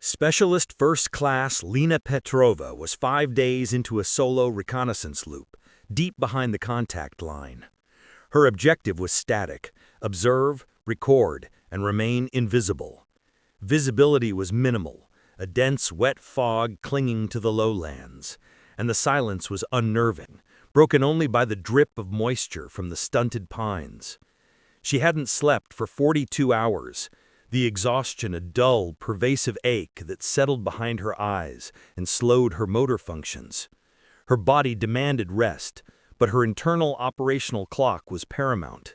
Specialist First Class Lena Petrova was 5 days into a solo reconnaissance loop, deep behind the contact line. Her objective was static: observe, record, and remain invisible. Visibility was minimal, a dense, wet fog clinging to the lowlands, and the silence was unnerving, broken only by the drip of moisture from the stunted pines. She hadn't slept for 42 hours, the exhaustion a dull, pervasive ache that settled behind her eyes and slowed her motor functions. Her body demanded rest, but her internal operational clock was paramount.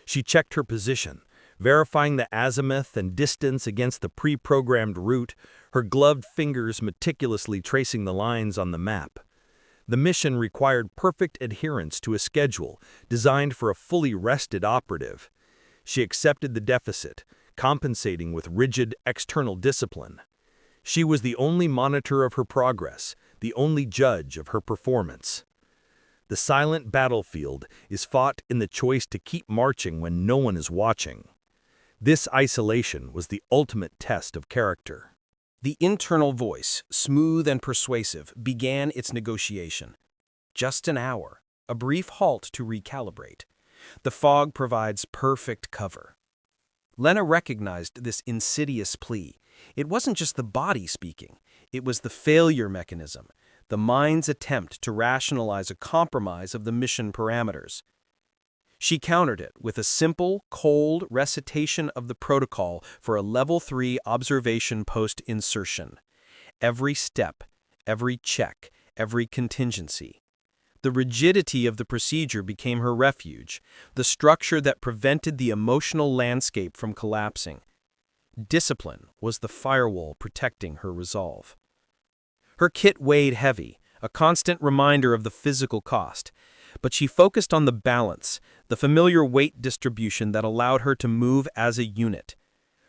She checked her position, verifying the azimuth and distance against the pre-programmed route, her gloved fingers meticulously tracing the lines on the map. The mission required perfect adherence to a schedule designed for a fully rested operative. She accepted the deficit, compensating with rigid external discipline. She was the only monitor of her progress, the only judge of her performance. The silent battlefield is fought in the choice to keep marching when no one is watching. This isolation was the ultimate test of character. The internal voice, smooth and persuasive, began its negotiation. Just an hour, a brief halt to recalibrate. The fog provides perfect cover. Lena recognized this insidious plea. It wasn't just the body speaking. It was the failure mechanism, the mind's attempt to rationalize a compromise of the mission parameters. She countered it with a simple, cold recitation of the protocol for a Level 3 observation post-insertion. Every step, every check, every contingency. The rigidity of the procedure became her refuge, the structure that prevented the emotional landscape from collapsing. Discipline was the firewall protecting her resolve. Her kit weighed heavy, a constant reminder of the physical cost, but she focused on the balance, the familiar weight distribution that allowed her to move as a unit.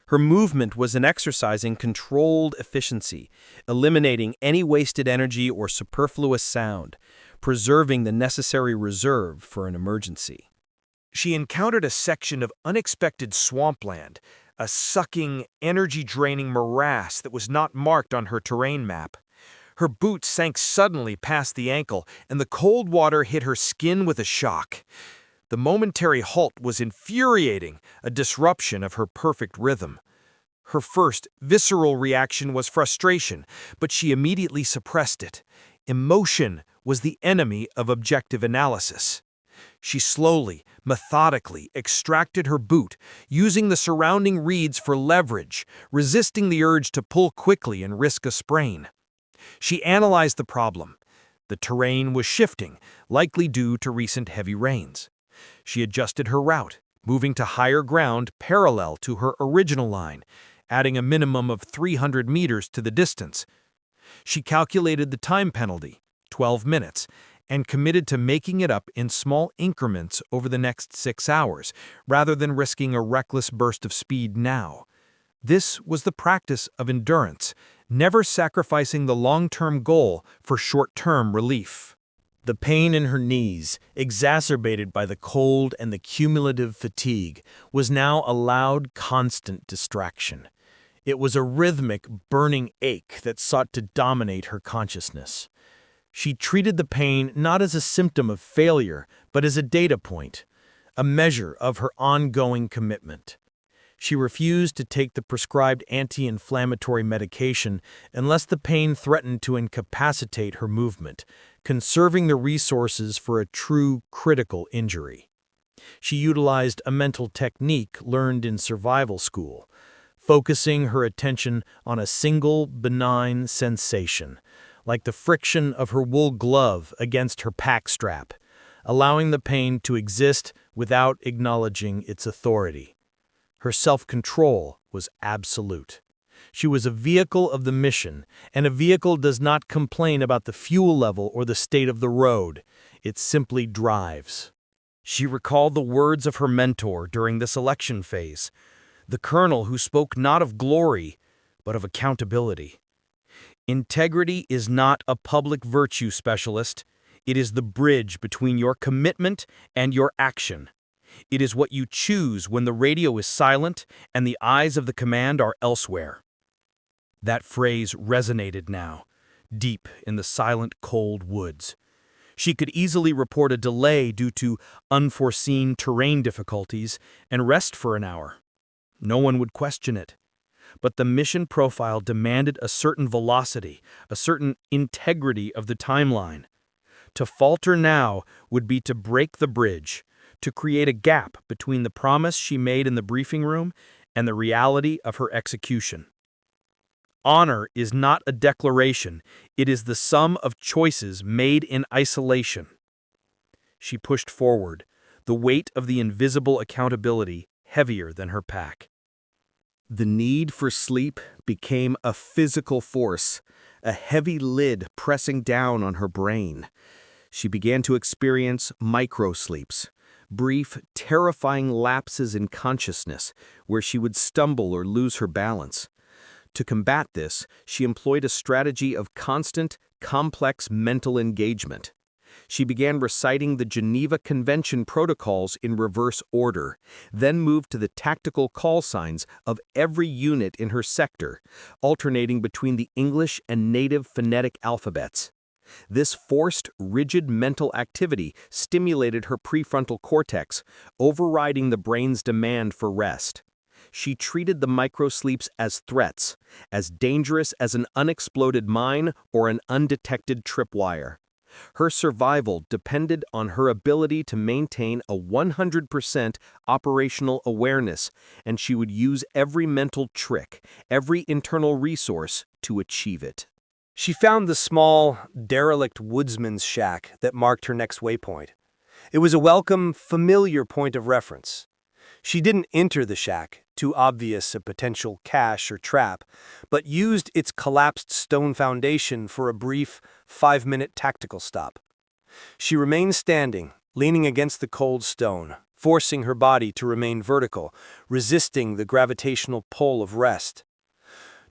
Her movement was an exercise in controlled efficiency, eliminating any wasted energy or superfluous sound, preserving the necessary reserve for an emergency. She encountered a section of unexpected swampland, a sucking, energy-draining morass that was not marked on her terrain map. Her boots sank suddenly past the ankle, and the cold water hit her skin with a shock. The momentary halt was infuriating, a disruption of her perfect rhythm. Her first, visceral reaction was frustration, but she immediately suppressed it. Emotion was the enemy of objective analysis. She slowly, methodically extracted her boot, using the surrounding reeds for leverage, resisting the urge to pull quickly and risk a sprain. She analyzed the problem. The terrain was shifting, likely due to recent heavy rains. She adjusted her route, moving to higher ground parallel to her original line, adding a minimum of 300 meters to the distance. She calculated the time penalty, 12 minutes, and committed to making it up in small increments over the next 6 hours, rather than risking a reckless burst of speed now. This was the practice of endurance, never sacrificing the long-term goal for short-term relief. The pain in her knees, exacerbated by the cold and the cumulative fatigue, was now a loud, constant distraction. It was a rhythmic, burning ache that sought to dominate her consciousness. She treated the pain not as a symptom of failure, but as a data point, a measure of her ongoing commitment. She refused to take the prescribed anti-inflammatory medication unless the pain threatened to incapacitate her movement, conserving the resources for a true critical injury. She utilized a mental technique learned in survival school, focusing her attention on a single benign sensation, like the friction of her wool glove against her pack strap, allowing the pain to exist without acknowledging its authority. Her self-control was absolute. She was a vehicle of the mission, and a vehicle does not complain about the fuel level or the state of the road. It simply drives. She recalled the words of her mentor during the selection phase, the colonel who spoke not of glory, but of accountability. Integrity is not a public virtue specialist. It is the bridge between your commitment and your action. It is what you choose when the radio is silent and the eyes of the command are elsewhere. That phrase resonated now, deep in the silent, cold woods. She could easily report a delay due to unforeseen terrain difficulties and rest for an hour. No one would question it. But the mission profile demanded a certain velocity, a certain integrity of the timeline. To falter now would be to break the bridge, to create a gap between the promise she made in the briefing room and the reality of her execution. Honor is not a declaration, it is the sum of choices made in isolation. She pushed forward, the weight of the invisible accountability heavier than her pack. The need for sleep became a physical force, a heavy lid pressing down on her brain. She began to experience micro-sleeps, brief, terrifying lapses in consciousness where she would stumble or lose her balance. To combat this, she employed a strategy of constant, complex mental engagement. She began reciting the Geneva Convention protocols in reverse order, then moved to the tactical call signs of every unit in her sector, alternating between the English and native phonetic alphabets. This forced, rigid mental activity stimulated her prefrontal cortex, overriding the brain's demand for rest. She treated the microsleeps as threats, as dangerous as an unexploded mine or an undetected tripwire. Her survival depended on her ability to maintain a 100% operational awareness, and she would use every mental trick, every internal resource to achieve it. She found the small, derelict woodsman's shack that marked her next waypoint. It was a welcome, familiar point of reference. She didn't enter the shack, too obvious a potential cache or trap, but used its collapsed stone foundation for a brief, 5-minute tactical stop. She remained standing, leaning against the cold stone, forcing her body to remain vertical, resisting the gravitational pull of rest.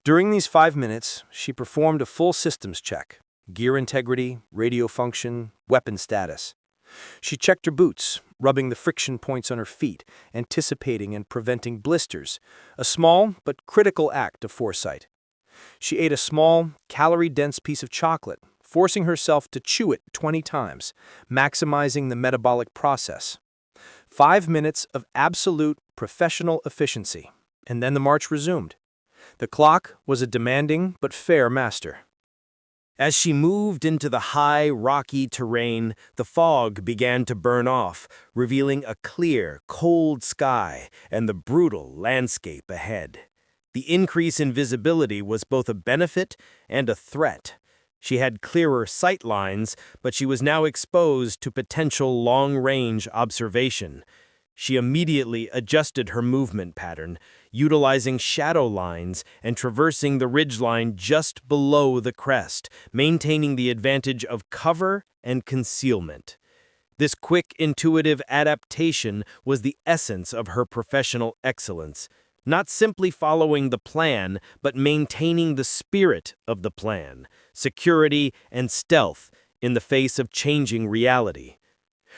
During these 5 minutes, she performed a full systems check: gear integrity, radio function, weapon status. She checked her boots, rubbing the friction points on her feet, anticipating and preventing blisters, a small but critical act of foresight. She ate a small, calorie-dense piece of chocolate, forcing herself to chew it 20 times, maximizing the metabolic process. 5 minutes of absolute professional efficiency, and then the march resumed. The clock was a demanding but fair master. As she moved into the high, rocky terrain, the fog began to burn off, revealing a clear, cold sky and the brutal landscape ahead. The increase in visibility was both a benefit and a threat. She had clearer sight lines, but she was now exposed to potential long-range observation. She immediately adjusted her movement pattern, utilizing shadow lines and traversing the ridgeline just below the crest, maintaining the advantage of cover and concealment. This quick, intuitive adaptation was the essence of her professional excellence, not simply following the plan, but maintaining the spirit of the plan, security and stealth in the face of changing reality.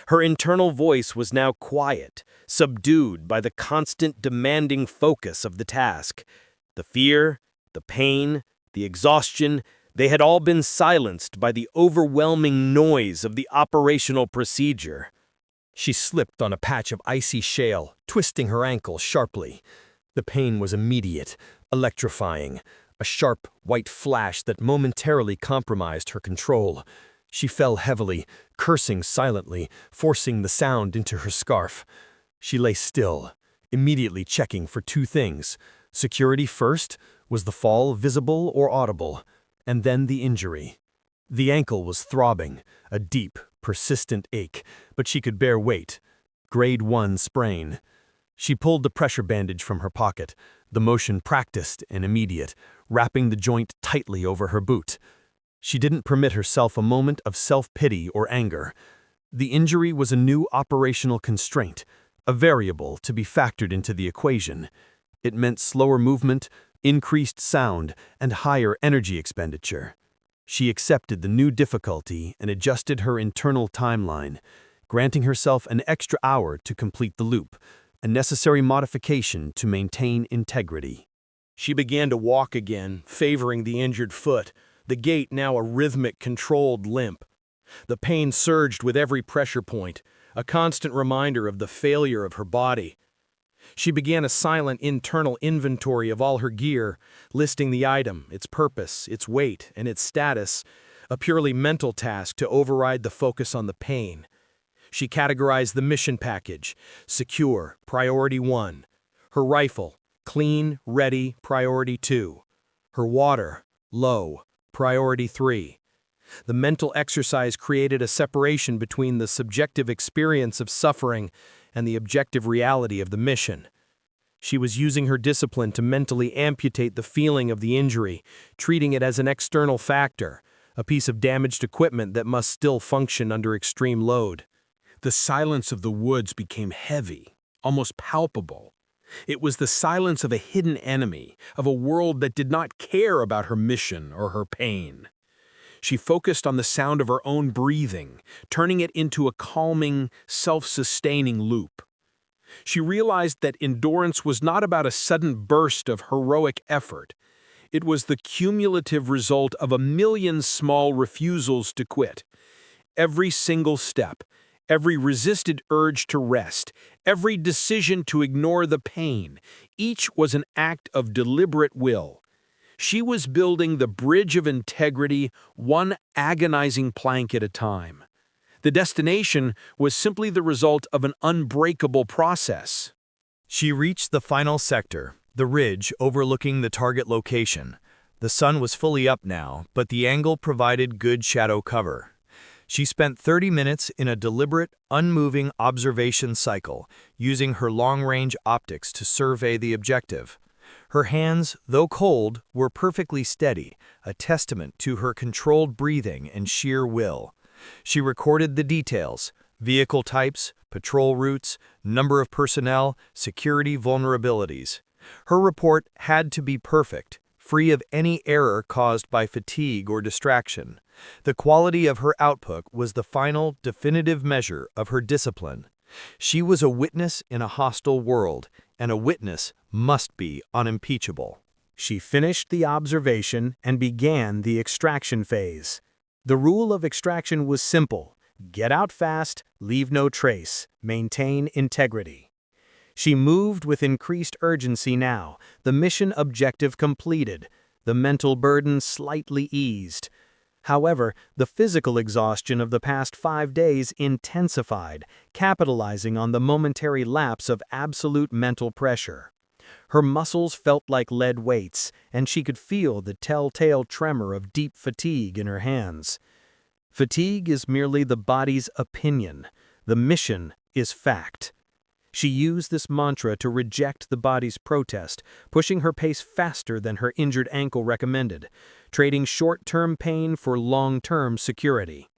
Her internal voice was now quiet, subdued by the constant demanding focus of the task. The fear, the pain, the exhaustion, they had all been silenced by the overwhelming noise of the operational procedure. She slipped on a patch of icy shale, twisting her ankle sharply. The pain was immediate, electrifying, a sharp, white flash that momentarily compromised her control. She fell heavily, cursing silently, forcing the sound into her scarf. She lay still, immediately checking for 2 things. Security first, was the fall visible or audible, and then the injury. The ankle was throbbing, a deep, persistent ache, but she could bear weight. Grade 1 sprain. She pulled the pressure bandage from her pocket, the motion practiced and immediate, wrapping the joint tightly over her boot. She didn't permit herself a moment of self-pity or anger. The injury was a new operational constraint, a variable to be factored into the equation. It meant slower movement, increased sound, and higher energy expenditure. She accepted the new difficulty and adjusted her internal timeline, granting herself an extra hour to complete the loop, a necessary modification to maintain integrity. She began to walk again, favoring the injured foot, the gait now a rhythmic, controlled limp. The pain surged with every pressure point, a constant reminder of the failure of her body. She began a silent internal inventory of all her gear, listing the item, its purpose, its weight, and its status, a purely mental task to override the focus on the pain. She categorized the mission package: secure, priority 1. Her rifle: clean, ready, priority 2. Her water: low, priority 3. The mental exercise created a separation between the subjective experience of suffering and the objective reality of the mission. She was using her discipline to mentally amputate the feeling of the injury, treating it as an external factor, a piece of damaged equipment that must still function under extreme load. The silence of the woods became heavy, almost palpable. It was the silence of a hidden enemy, of a world that did not care about her mission or her pain. She focused on the sound of her own breathing, turning it into a calming, self-sustaining loop. She realized that endurance was not about a sudden burst of heroic effort. It was the cumulative result of a million small refusals to quit. Every single step, every resisted urge to rest, every decision to ignore the pain, each was an act of deliberate will. She was building the bridge of integrity, one agonizing plank at a time. The destination was simply the result of an unbreakable process. She reached the final sector, the ridge overlooking the target location. The sun was fully up now, but the angle provided good shadow cover. She spent 30 minutes in a deliberate, unmoving observation cycle, using her long-range optics to survey the objective. Her hands, though cold, were perfectly steady, a testament to her controlled breathing and sheer will. She recorded the details: vehicle types, patrol routes, number of personnel, security vulnerabilities. Her report had to be perfect, free of any error caused by fatigue or distraction. The quality of her output was the final, definitive measure of her discipline. She was a witness in a hostile world, and a witness must be unimpeachable. She finished the observation and began the extraction phase. The rule of extraction was simple: get out fast, leave no trace, maintain integrity. She moved with increased urgency now, the mission objective completed, the mental burden slightly eased. However, the physical exhaustion of the past 5 days intensified, capitalizing on the momentary lapse of absolute mental pressure. Her muscles felt like lead weights, and she could feel the telltale tremor of deep fatigue in her hands. Fatigue is merely the body's opinion. The mission is fact. She used this mantra to reject the body's protest, pushing her pace faster than her injured ankle recommended, trading short-term pain for long-term security.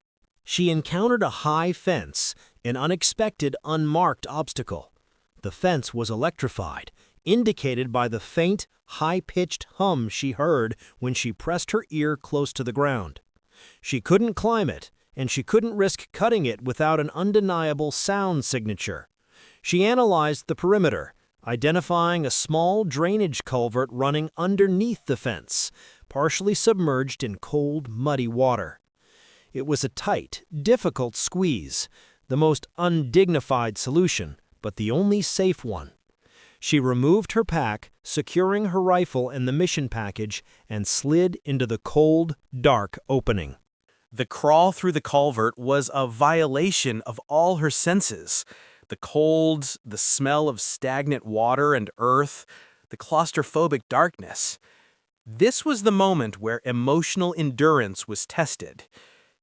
She encountered a high fence, an unexpected, unmarked obstacle. The fence was electrified, indicated by the faint, high-pitched hum she heard when she pressed her ear close to the ground. She couldn't climb it, and she couldn't risk cutting it without an undeniable sound signature. She analyzed the perimeter, identifying a small drainage culvert running underneath the fence, partially submerged in cold, muddy water. It was a tight, difficult squeeze, the most undignified solution, but the only safe one. She removed her pack, securing her rifle and the mission package, and slid into the cold, dark opening. The crawl through the culvert was a violation of all her senses. The cold, the smell of stagnant water and earth, the claustrophobic darkness. This was the moment where emotional endurance was tested.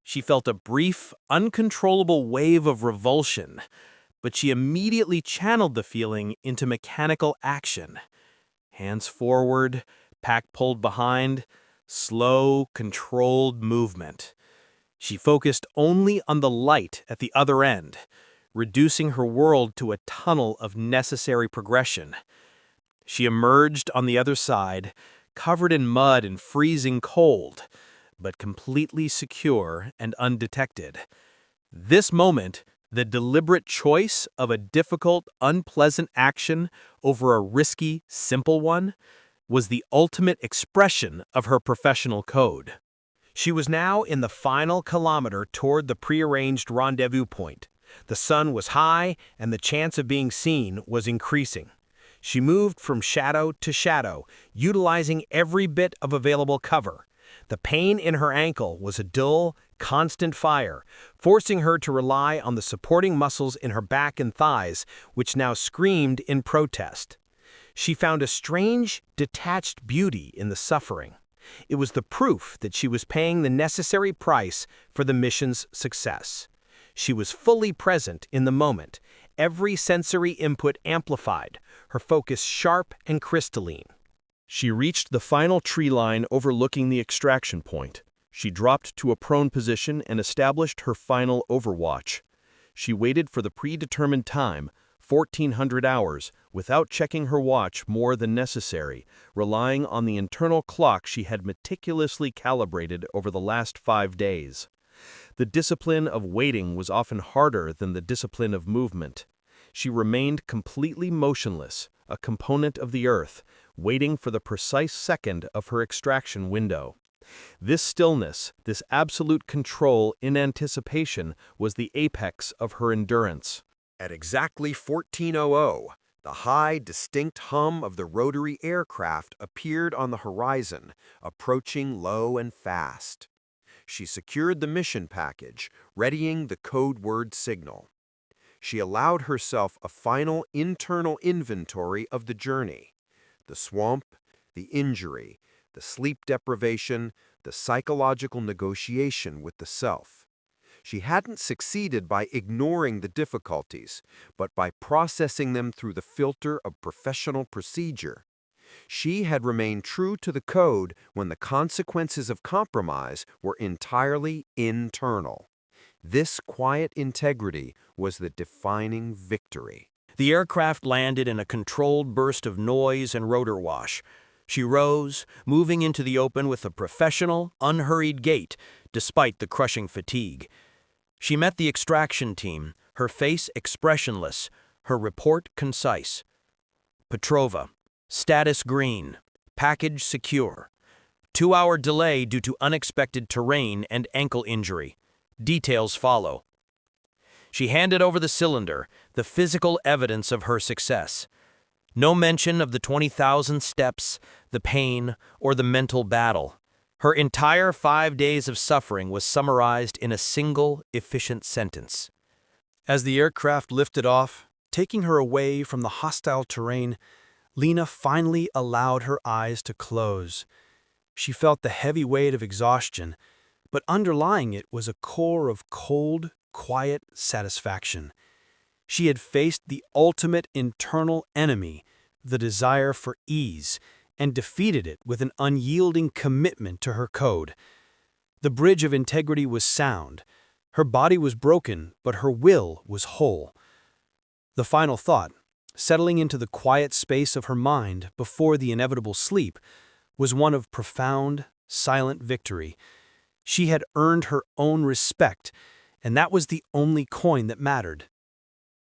She felt a brief, uncontrollable wave of revulsion, but she immediately channeled the feeling into mechanical action. Hands forward, pack pulled behind, slow, controlled movement. She focused only on the light at the other end, reducing her world to a tunnel of necessary progression. She emerged on the other side, covered in mud and freezing cold, but completely secure and undetected. This moment, the deliberate choice of a difficult, unpleasant action over a risky, simple one, was the ultimate expression of her professional code. She was now in the final kilometer toward the prearranged rendezvous point. The sun was high, and the chance of being seen was increasing. She moved from shadow to shadow, utilizing every bit of available cover. The pain in her ankle was a dull, constant fire, forcing her to rely on the supporting muscles in her back and thighs, which now screamed in protest. She found a strange, detached beauty in the suffering. It was the proof that she was paying the necessary price for the mission's success. She was fully present in the moment, every sensory input amplified, her focus sharp and crystalline. She reached the final tree line overlooking the extraction point. She dropped to a prone position and established her final overwatch. She waited for the predetermined time, 1400 hours, without checking her watch more than necessary, relying on the internal clock she had meticulously calibrated over the last 5 days. The discipline of waiting was often harder than the discipline of movement. She remained completely motionless, a component of the earth, waiting for the precise second of her extraction window. This stillness, this absolute control in anticipation, was the apex of her endurance. At exactly 1400, the high, distinct hum of the rotary aircraft appeared on the horizon, approaching low and fast. She secured the mission package, readying the code word signal. She allowed herself a final internal inventory of the journey: the swamp, the injury, the sleep deprivation, the psychological negotiation with the self. She hadn't succeeded by ignoring the difficulties, but by processing them through the filter of professional procedure. She had remained true to the code when the consequences of compromise were entirely internal. This quiet integrity was the defining victory. The aircraft landed in a controlled burst of noise and rotor wash. She rose, moving into the open with a professional, unhurried gait, despite the crushing fatigue. She met the extraction team, her face expressionless, her report concise. Petrova, status green, package secure. 2-hour delay due to unexpected terrain and ankle injury. Details follow. She handed over the cylinder, the physical evidence of her success. No mention of the 20,000 steps, the pain, or the mental battle. Her entire 5 days of suffering was summarized in a single, efficient sentence. As the aircraft lifted off, taking her away from the hostile terrain, Lena finally allowed her eyes to close. She felt the heavy weight of exhaustion, but underlying it was a core of cold, quiet satisfaction. She had faced the ultimate internal enemy, the desire for ease, and defeated it with an unyielding commitment to her code. The bridge of integrity was sound. Her body was broken, but her will was whole. The final thought, settling into the quiet space of her mind before the inevitable sleep, was one of profound, silent victory. She had earned her own respect, and that was the only coin that mattered.